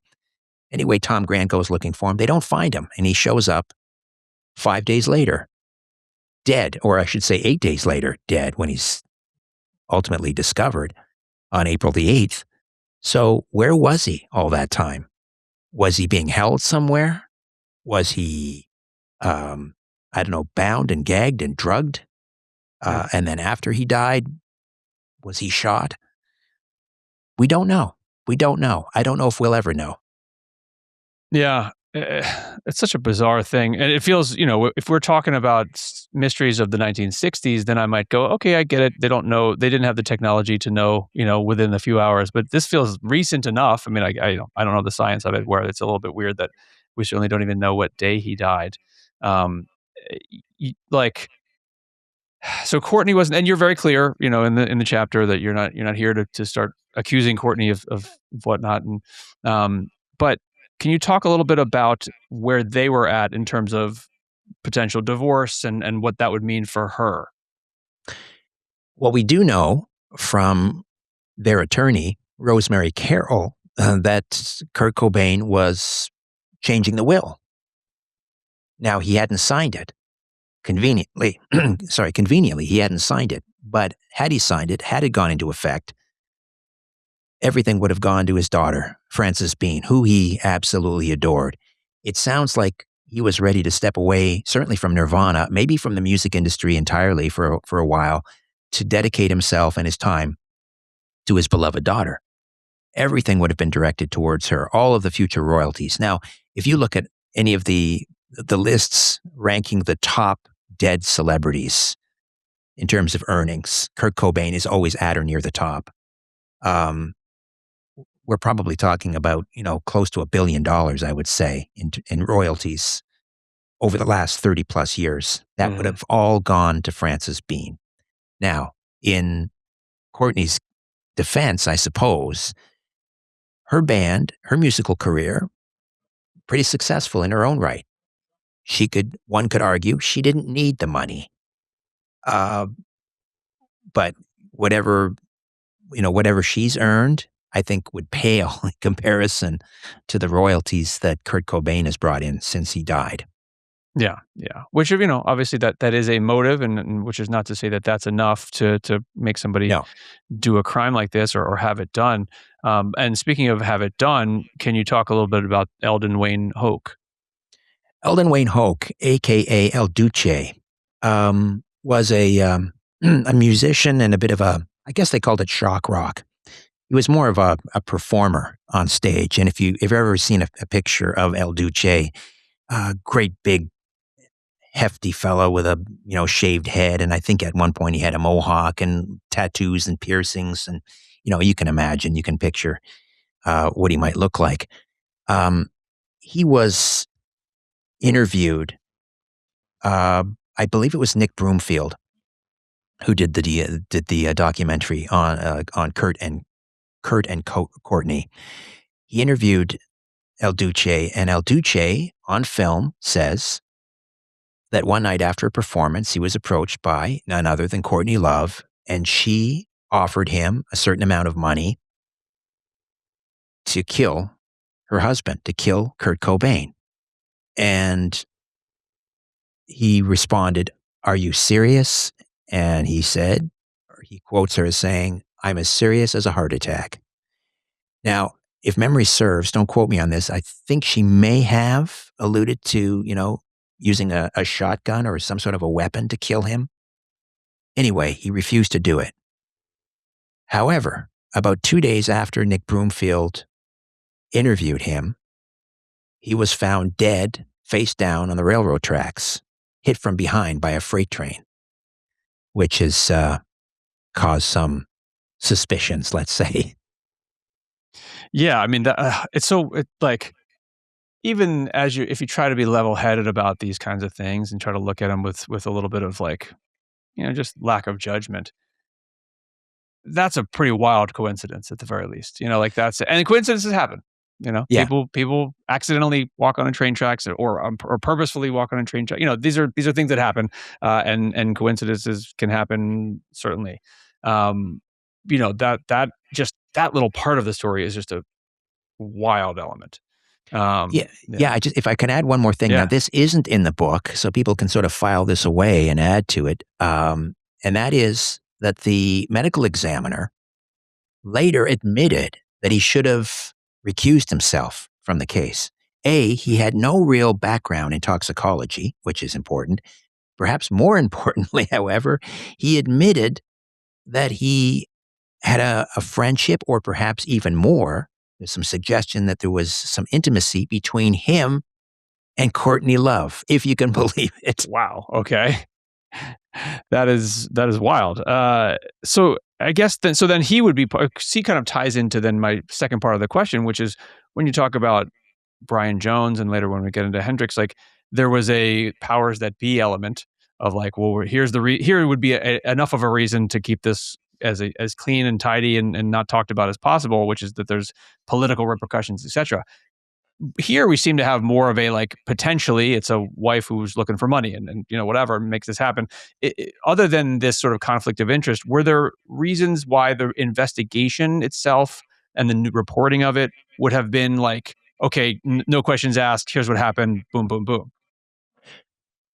Anyway, Tom Grant goes looking for him. They don't find him, and he shows up 5 days later, dead, or I should say 8 days later, dead, when he's ultimately discovered on April the 8th. So where was he all that time? Was he being held somewhere? Was he, I don't know, bound and gagged and drugged? Yeah. And then after he died, was he shot? We don't know. We don't know. I don't know if we'll ever know. Yeah, it's such a bizarre thing, and it feels, if we're talking about mysteries of the 1960s, then I might go, okay, I get it. They don't know, they didn't have the technology to know, within a few hours. But this feels recent enough. I mean, I don't know the science of it, where it's a little bit weird that we certainly don't even know what day he died. Um, like, so Courtney wasn't, and you're very clear, in the chapter that you're not here to start accusing Courtney of whatnot, and but can you talk a little bit about where they were at in terms of potential divorce and what that would mean for her? Well, we do know from their attorney, Rosemary Carroll, that Kurt Cobain was changing the will. Now, he hadn't signed it. Conveniently, conveniently, he hadn't signed it. But had he signed it, had it gone into effect, everything would have gone to his daughter, Frances Bean, who he absolutely adored. It sounds like he was ready to step away, certainly from Nirvana, maybe from the music industry entirely for a while, to dedicate himself and his time to his beloved daughter. Everything would have been directed towards her, all of the future royalties. Now, if you look at any of the lists ranking the top dead celebrities in terms of earnings, Kurt Cobain is always at or near the top. We're probably talking about, close to $1 billion, I would say, in royalties over the last 30 plus years. That would Mhm. have all gone to Frances Bean. Now, in Courtney's defense, I suppose, her band, her musical career, pretty successful in her own right. One could argue she didn't need the money. Uh, but whatever, whatever she's earned, I think would pale in comparison to the royalties that Kurt Cobain has brought in since he died. Yeah, yeah. Which, obviously that is a motive, and which is not to say that that's enough to make somebody No. do a crime like this or have it done. And speaking of have it done, can you talk a little bit about Eldon Wayne Hoke? Eldon Wayne Hoke, a.k.a. El Duce, was a musician and a bit of I guess they called it shock rock. he was more of a performer on stage. And if you've ever seen a picture of El Duce, a great big hefty fellow with a shaved head, and I think at one point he had a mohawk and tattoos and piercings, and you can imagine, you can picture what he might look like. Um, he was interviewed. I believe it was Nick Broomfield who did the documentary on Kurt and Courtney. He interviewed El Duce, and El Duce on film says that one night after a performance, he was approached by none other than Courtney Love, and she offered him a certain amount of money to kill her husband, to kill Kurt Cobain. And he responded, "Are you serious?" And he said, or he quotes her as saying, "I'm as serious as a heart attack." Now, if memory serves, don't quote me on this, I think she may have alluded to, using a shotgun or some sort of a weapon to kill him. Anyway, he refused to do it. However, about 2 days after Nick Broomfield interviewed him, he was found dead, face down on the railroad tracks, hit from behind by a freight train, which has caused some suspicions, let's say. Yeah, I mean, like, even if you try to be level-headed about these kinds of things and try to look at them with a little bit of, like, just lack of judgment, that's a pretty wild coincidence at the very least, like, and coincidences happen, Yeah. people accidentally walk on a train tracks or purposefully walk on a train track, these are things that happen, and coincidences can happen, certainly. Um, that little part of the story is just a wild element. Yeah, Yeah. if I can add one more thing. Now, Yeah. this isn't in the book, so people can sort of file this away and add to it. And that is that the medical examiner later admitted that he should have recused himself from the case. He had no real background in toxicology, which is important. Perhaps more importantly, however, he admitted that he had a friendship, or perhaps even more. There's some suggestion that there was some intimacy between him and Courtney Love, if you can believe it. Wow. Okay. That is wild. So I guess then he would be. He kind of ties into then my second part of the question, which is when you talk about Brian Jones and later when we get into Hendrix, like there was a powers that be element of like, well, here would be enough of a reason to keep this as clean and tidy and not talked about as possible, which is that there's political repercussions, etc. Here we seem to have more of a, like, potentially it's a wife who's looking for money and whatever makes this happen. Other than this sort of conflict of interest, were there reasons why the investigation itself and the reporting of it would have been like, okay, no questions asked, here's what happened, boom, boom, boom?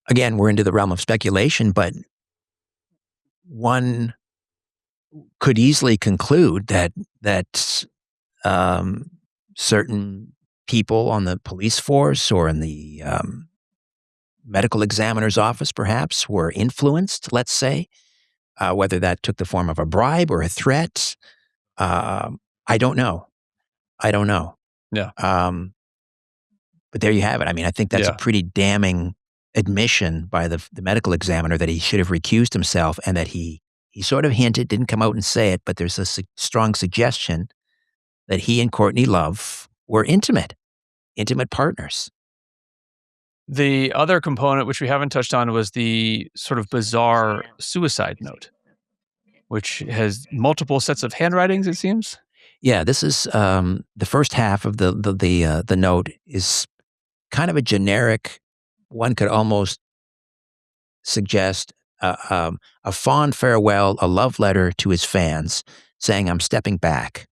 Again, we're into the realm of speculation, but one could easily conclude that certain people on the police force or in the medical examiner's office, perhaps, were influenced, let's say, whether that took the form of a bribe or a threat. I don't know. I don't know. Yeah. But there you have it. I mean, I think that's a Yeah. pretty damning admission by the medical examiner that he should have recused himself, and that he sort of hinted, didn't come out and say it, but there's a strong suggestion that he and Courtney Love were intimate partners. The other component, which we haven't touched on, was the sort of bizarre suicide note, which has multiple sets of handwritings, it seems. Yeah, this is the first half of the note is kind of a generic. One could almost suggest a fond farewell, a love letter to his fans, saying, "I'm stepping back.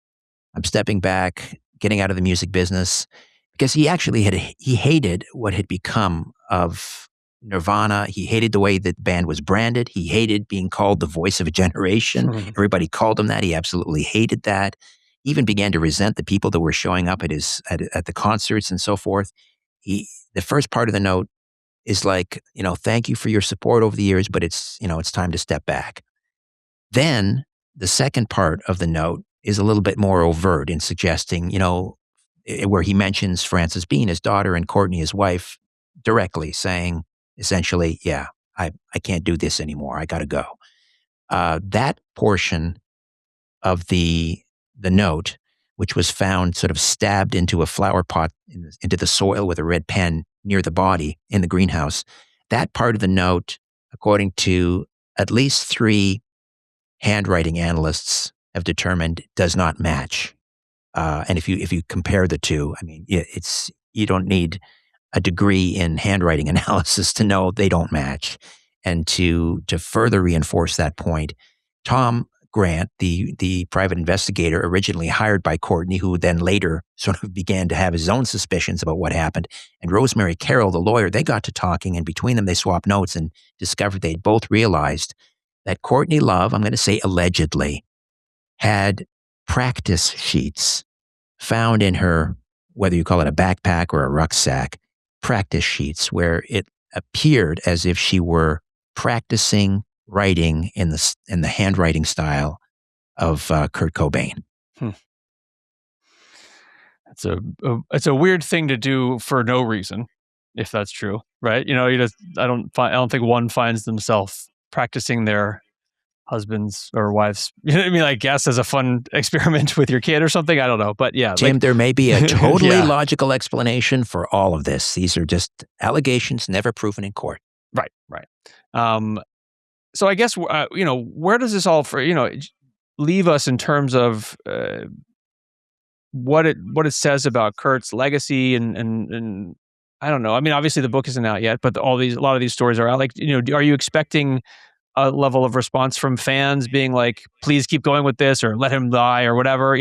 I'm stepping back, getting out of the music business," because he actually he hated what had become of Nirvana. He hated the way that the band was branded. He hated being called the voice of a generation. Everybody called him that. He absolutely hated that. He even began to resent the people that were showing up at at the concerts and so forth. The first part of the note is like, thank you for your support over the years, but it's time to step back. Then the second part of the note is a little bit more overt in suggesting, where he mentions Frances Bean, his daughter, and Courtney, his wife, directly saying, essentially, yeah, I can't do this anymore. I got to go. That portion of the note, which was found sort of stabbed into a flower pot into the soil with a red pen near the body in the greenhouse, that part of the note, according to at least 3 handwriting analysts, have determined does not match. And if you compare the two, I mean, you don't need a degree in handwriting analysis to know they don't match. And to further reinforce that point, Tom Grant, the private investigator originally hired by Courtney, who then later sort of began to have his own suspicions about what happened, and Rosemary Carroll, the lawyer, they got to talking, and between them they swapped notes and discovered they'd both realized that Courtney Love, I'm going to say allegedly, had practice sheets found in her, whether you call it a backpack or a rucksack, practice sheets where it appeared as if she were practicing writing in the handwriting style of Kurt Cobain. Hmm. It's a weird thing to do for no reason, if that's true, right? I don't think one finds themselves practicing their husbands or wives. You know what I mean? I guess as a fun experiment with your kid or something. I don't know, but yeah, Tim, there may be a totally yeah. logical explanation for all of this. These are just allegations never proven in court. Right. So I guess where does this all leave us in terms of what it says about Kurt's legacy and I don't know. I mean, obviously the book isn't out yet, but a lot of these stories are out. Like, are you expecting a level of response from fans being like, please keep going with this or let him die or whatever?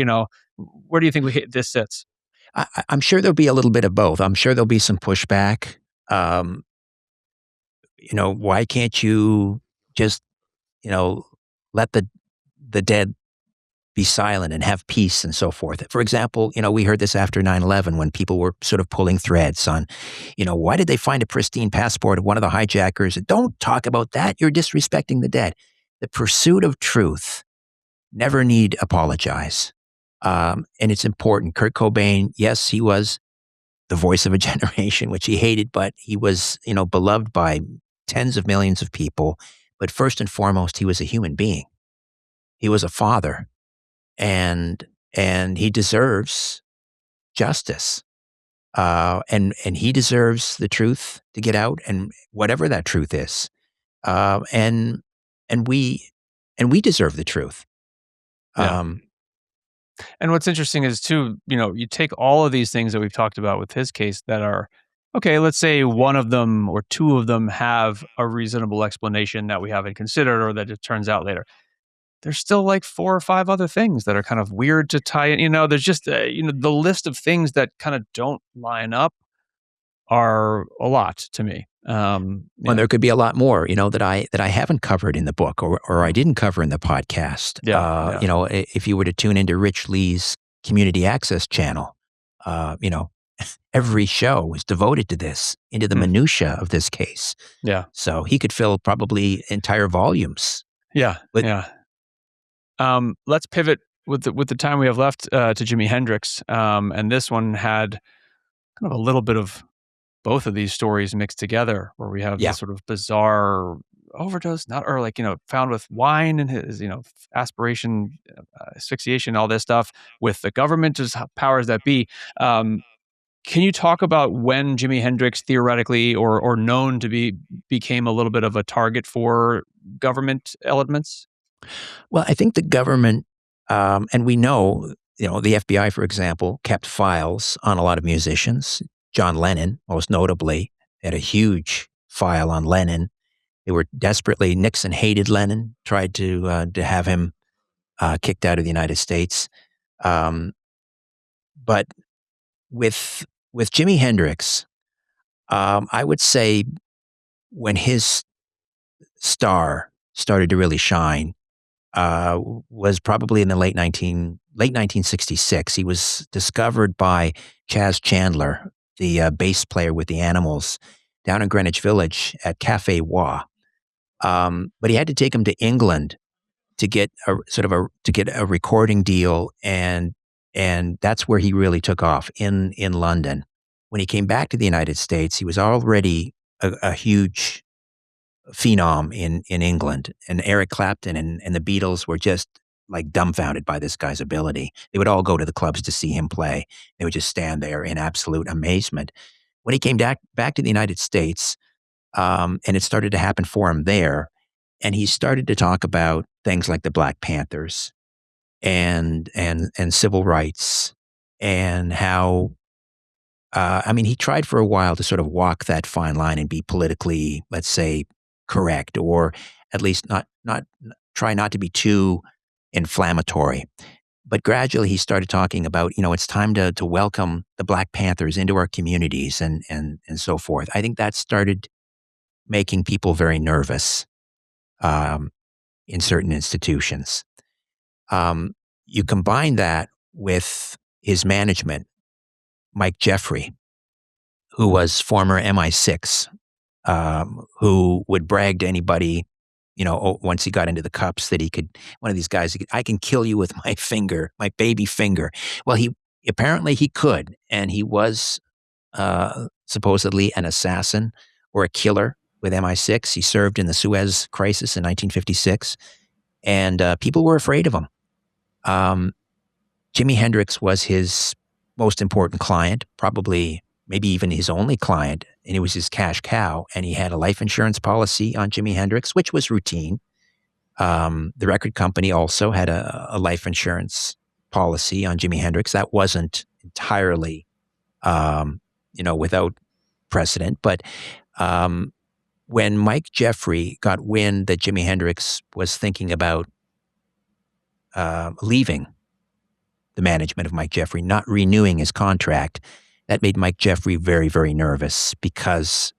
Where do you think this sits? I'm sure there'll be a little bit of both. I'm sure there'll be some pushback. Why can't you just, let the dead be silent and have peace and so forth? For example, we heard this after 9/11 when people were sort of pulling threads on, why did they find a pristine passport of one of the hijackers? Don't talk about that. You're disrespecting the dead. The pursuit of truth never need apologize. And it's important. Kurt Cobain, yes, he was the voice of a generation, which he hated, but he was, beloved by tens of millions of people. But first and foremost, he was a human being. He was a father, and he deserves justice. And he deserves the truth to get out, and whatever that truth is. And we deserve the truth. Yeah. And what's interesting is too, you take all of these things that we've talked about with his case that are, okay, let's say one of them or two of them have a reasonable explanation that we haven't considered or that it turns out later. There's still like 4 or 5 other things that are kind of weird to tie in. There's just, the list of things that kind of don't line up are a lot to me. Well, there could be a lot more, that I haven't covered in the book or I didn't cover in the podcast. Yeah. If you were to tune into Rich Lee's Community Access channel, every show was devoted to this, into the minutia of this case. Yeah. So he could fill probably entire volumes. Yeah. Let's pivot with the time we have left to Jimi Hendrix. And this one had kind of a little bit of both of these stories mixed together, where we have this sort of bizarre overdose, found with wine and his, aspiration, asphyxiation, all this stuff with the government's powers that be. Can you talk about when Jimi Hendrix theoretically or known to be became a little bit of a target for government elements? Well, I think the government, and we know, the FBI, for example, kept files on a lot of musicians. John Lennon, most notably, had a huge file on Lennon. They were desperately, Nixon hated Lennon, tried to have him kicked out of the United States. But with Jimi Hendrix, I would say when his star started to really shine was probably in the late 1966. He was discovered by Chaz Chandler, the bass player with the Animals, down in Greenwich Village at Cafe Wah. But he had to take him to England to get a recording deal, and that's where he really took off in London. When he came back to the United States, he was already a huge phenom in England, and Eric Clapton and the Beatles were just like dumbfounded by this guy's ability. They would all go to the clubs to see him play. They would just stand there in absolute amazement. When he came back to the United States, and it started to happen for him there, and he started to talk about things like the Black Panthers and civil rights, and how he tried for a while to sort of walk that fine line and be politically, let's say, correct, or at least not try not to be too inflammatory. But gradually he started talking about, it's time to welcome the Black Panthers into our communities and so forth. I think that started making people very nervous in certain institutions. You combine that with his management, Mike Jeffrey, who was former MI6, who would brag to anybody, once he got into the cups, that one of these guys, I can kill you with my finger, my baby finger. Well, apparently he could, and he was supposedly an assassin or a killer with MI6. He served in the Suez Crisis in 1956, and people were afraid of him. Jimi Hendrix was his most important client, probably maybe even his only client, and it was his cash cow. And he had a life insurance policy on Jimi Hendrix, which was routine. The record company also had a life insurance policy on Jimi Hendrix. That wasn't entirely, without precedent. But when Mike Jeffrey got wind that Jimi Hendrix was thinking about leaving the management of Mike Jeffrey, not renewing his contract, that made Mike Jeffrey very, very nervous, because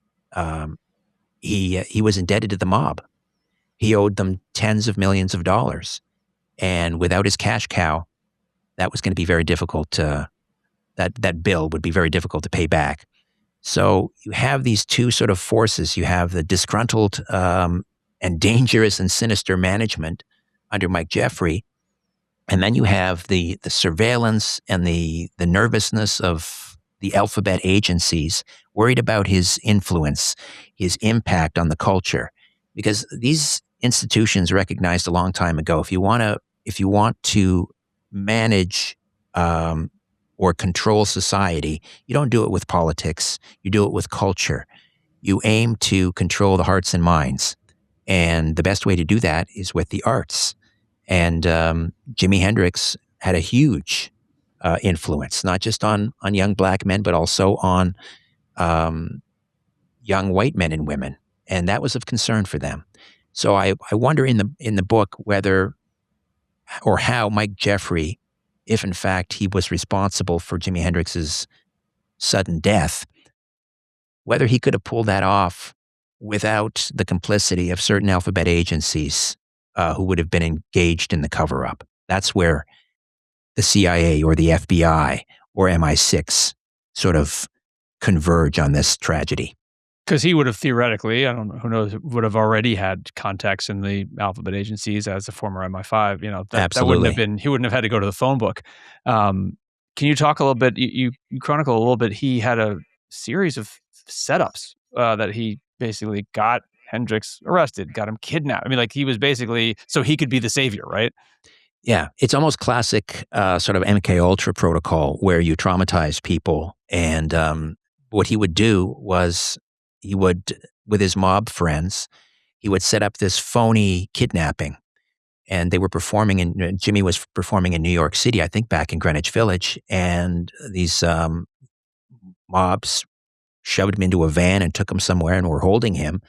he was indebted to the mob. He owed them tens of millions of dollars. And without his cash cow, that was going to be very difficult that bill would be very difficult to pay back. So you have these two sort of forces. You have the disgruntled and dangerous and sinister management under Mike Jeffrey. And then you have the surveillance and the nervousness of the alphabet agencies, worried about his influence, his impact on the culture. Because these institutions recognized a long time ago, if you want to manage or control society, you don't do it with politics. You do it with culture. You aim to control the hearts and minds. And the best way to do that is with the arts. And Jimi Hendrix had a huge influence, not just on young black men, but also on young white men and women. And that was of concern for them. So I wonder in the book whether or how Mike Jeffrey, if in fact he was responsible for Jimi Hendrix's sudden death, whether he could have pulled that off without the complicity of certain alphabet agencies who would have been engaged in the cover-up. That's where the CIA or the FBI or MI6 sort of converge on this tragedy. Because he would have theoretically, I don't know, who knows, would have already had contacts in the alphabet agencies as a former MI5. That wouldn't have been, he wouldn't have had to go to the phone book. Can you talk a little bit, you chronicle a little bit, he had a series of setups that he basically got Hendrix arrested, got him kidnapped. He was basically, so he could be the savior, right? Yeah, it's almost classic sort of MK Ultra protocol, where you traumatize people. And what he would do was he would, with his mob friends, he would set up this phony kidnapping. And they were performing Jimi was performing in New York City, I think back in Greenwich Village. And these mobs shoved him into a van and took him somewhere and were holding him,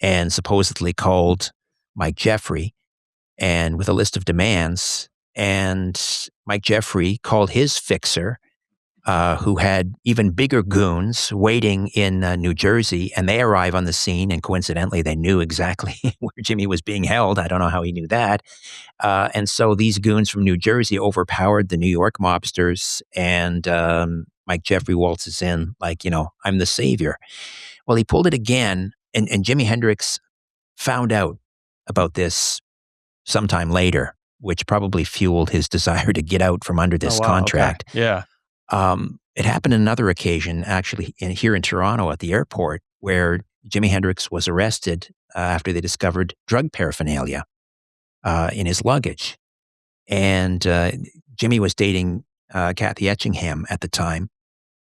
and supposedly called Mike Jeffrey and with a list of demands. And Mike Jeffrey called his fixer, who had even bigger goons waiting in New Jersey, and they arrive on the scene, and coincidentally, they knew exactly where Jimi was being held. I don't know how he knew that. And so these goons from New Jersey overpowered the New York mobsters, and Mike Jeffrey waltzes in like, I'm the savior. Well, he pulled it again, and Jimi Hendrix found out about this sometime later, which probably fueled his desire to get out from under Oh, this wow, okay. contract. Yeah. It happened on another occasion, actually, here in Toronto at the airport, where Jimi Hendrix was arrested after they discovered drug paraphernalia in his luggage. And Jimmy was dating Kathy Etchingham at the time,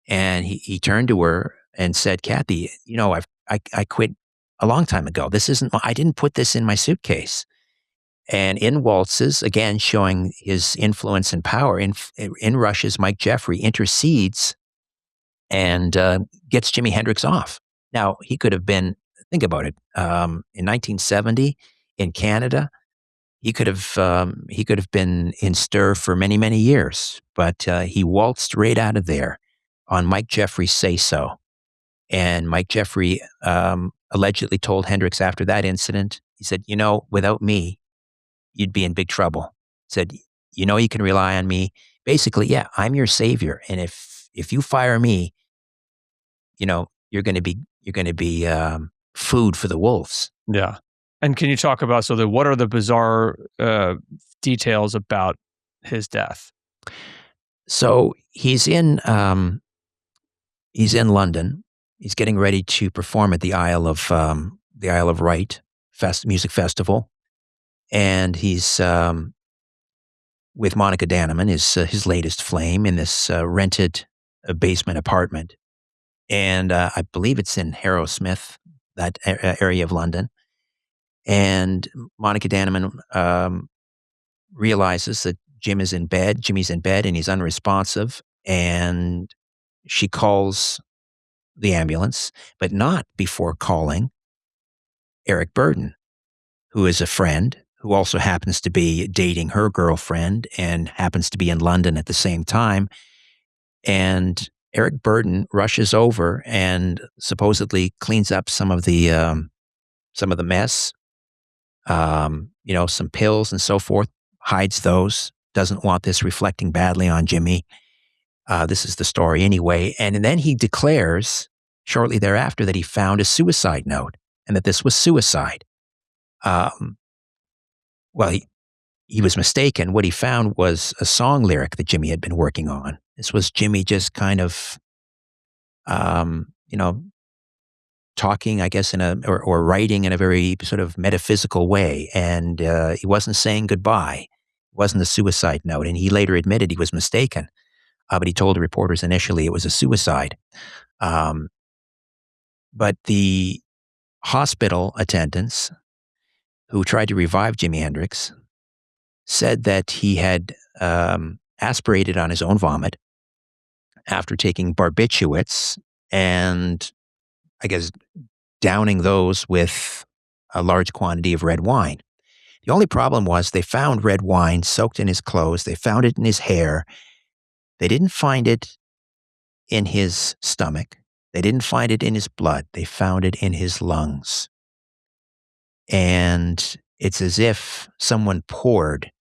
and he turned to her and said, "Kathy, I quit a long time ago. This isn't. I didn't put this in my suitcase." And in waltzes, again showing his influence and power, in rushes, Mike Jeffrey intercedes and gets Jimi Hendrix off. Now he could have been. Think about it. In 1970, in Canada, he could have been in stir for many, many years, but he waltzed right out of there on Mike Jeffrey's say so. And Mike Jeffrey allegedly told Hendrix after that incident, he said, without me, you'd be in big trouble. Said, you can rely on me. Basically, yeah, I'm your savior. And if you fire me, you're going to be food for the wolves. Yeah. And can you talk about, what are the bizarre details about his death? So he's in London. He's getting ready to perform at the Isle of Wight music festival, and he's with Monica Danneman, his latest flame, in this rented basement apartment, and I believe it's in Harrowsmith, that area of London. And Monica Danneman realizes that Jimmy's in bed, and he's unresponsive, and she calls the ambulance, but not before calling Eric Burdon, who is a friend who also happens to be dating her girlfriend and happens to be in London at the same time. And Eric Burdon rushes over and supposedly cleans up some of the mess, some pills and so forth, hides those, doesn't want this reflecting badly on Jimmy. This is the story anyway. And then he declares shortly thereafter that he found a suicide note and that this was suicide. Well, he was mistaken. What he found was a song lyric that Jimmy had been working on. This was Jimmy just kind of, talking, I guess, or writing in a very sort of metaphysical way. And he wasn't saying goodbye. It wasn't a suicide note. And he later admitted he was mistaken. But he told the reporters initially it was a suicide. But the hospital attendants who tried to revive Jimi Hendrix said that he had aspirated on his own vomit after taking barbiturates and, I guess, downing those with a large quantity of red wine. The only problem was they found red wine soaked in his clothes. They found it in his hair. They didn't find it in his stomach. They didn't find it in his blood. They found it in his lungs. And it's as if someone poured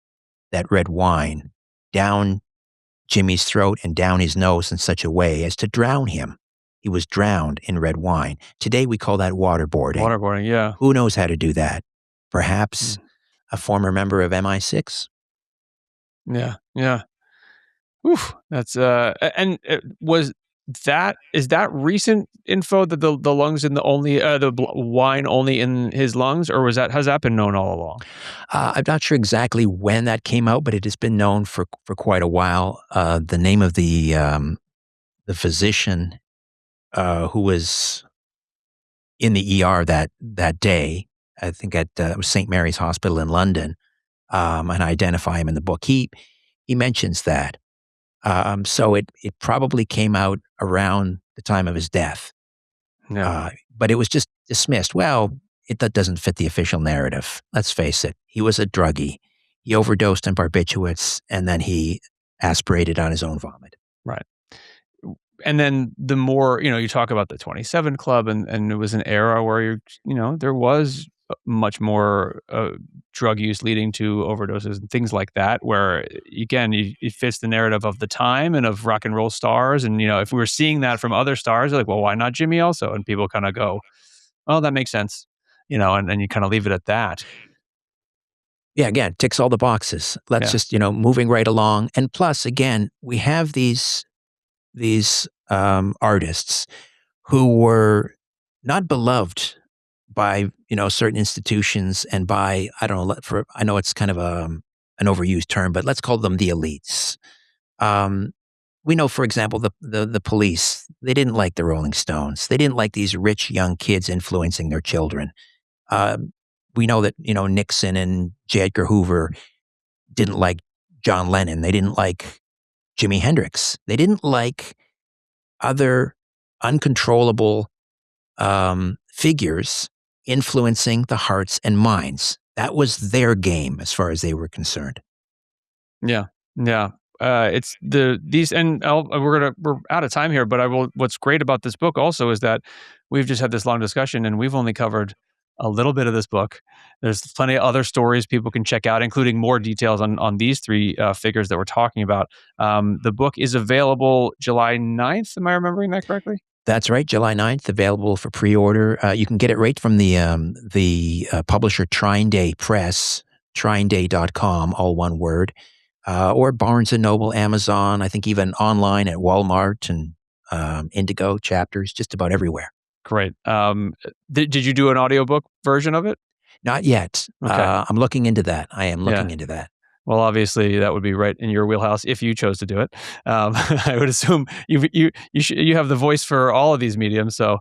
that red wine down Jimmy's throat and down his nose in such a way as to drown him. He was drowned in red wine. Today we call that waterboarding. Waterboarding, yeah. Who knows how to do that? Perhaps a former member of MI6? Yeah, yeah. Oof, that's is that recent info that the lungs in the only wine only in his lungs, or has that been known all along? I'm not sure exactly when that came out, but it has been known for quite a while. The name of the physician who was in the ER that day, I think at St. Mary's Hospital in London, and I identify him in the book. He mentions that. So it probably came out around the time of his death. Yeah. But it was just dismissed. Well, that doesn't fit the official narrative. Let's face it. He was a druggie. He overdosed on barbiturates, and then he aspirated on his own vomit. Right. And then the more, you talk about the 27 Club, and it was an era where there was much more drug use leading to overdoses and things like that, where again, it fits the narrative of the time and of rock and roll stars. And, if we were seeing that from other stars, like, well, why not Jimmy also? And people kind of go, oh, that makes sense, and you kind of leave it at that. Yeah, again, ticks all the boxes. Let's Yeah. just, moving right along. And plus, again, we have these artists who were not beloved by, certain institutions and by, I don't know, I know it's kind of an overused term, but let's call them the elites. Um, we know, for example, the police, they didn't like the Rolling Stones. They didn't like these rich young kids influencing their children. Um, we know that, Nixon and J. Edgar Hoover didn't like John Lennon. They didn't like Jimi Hendrix. They didn't like other uncontrollable figures influencing the hearts and minds. That was their game as far as they were concerned. Yeah, yeah. It's these, and we're out of time here, but I will. What's great about this book also is that we've just had this long discussion, and we've only covered a little bit of this book. There's plenty of other stories people can check out, including more details on these three figures that we're talking about. The book is available July 9th. Am I remembering that correctly? That's right, July 9th, available for pre-order. You can get it right from the publisher Trine Day Press, trineday.com, all one word, or Barnes& and Noble, Amazon, I think even online at Walmart and Indigo, Chapters, just about everywhere. Great. Did you do an audiobook version of it? Not yet. Okay. I'm looking into that. I am Yeah. looking into that. Well, obviously, that would be right in your wheelhouse if you chose to do it. I would assume you have the voice for all of these mediums, so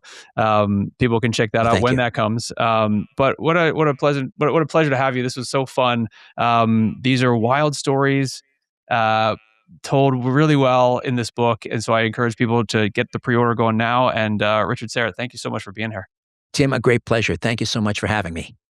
people can check that Well, out thank when you. that comes. But what a pleasure to have you. This was so fun. These are wild stories told really well in this book, and so I encourage people to get the pre-order going now. And Richard, Syrett, thank you so much for being here. Tim, a great pleasure. Thank you so much for having me.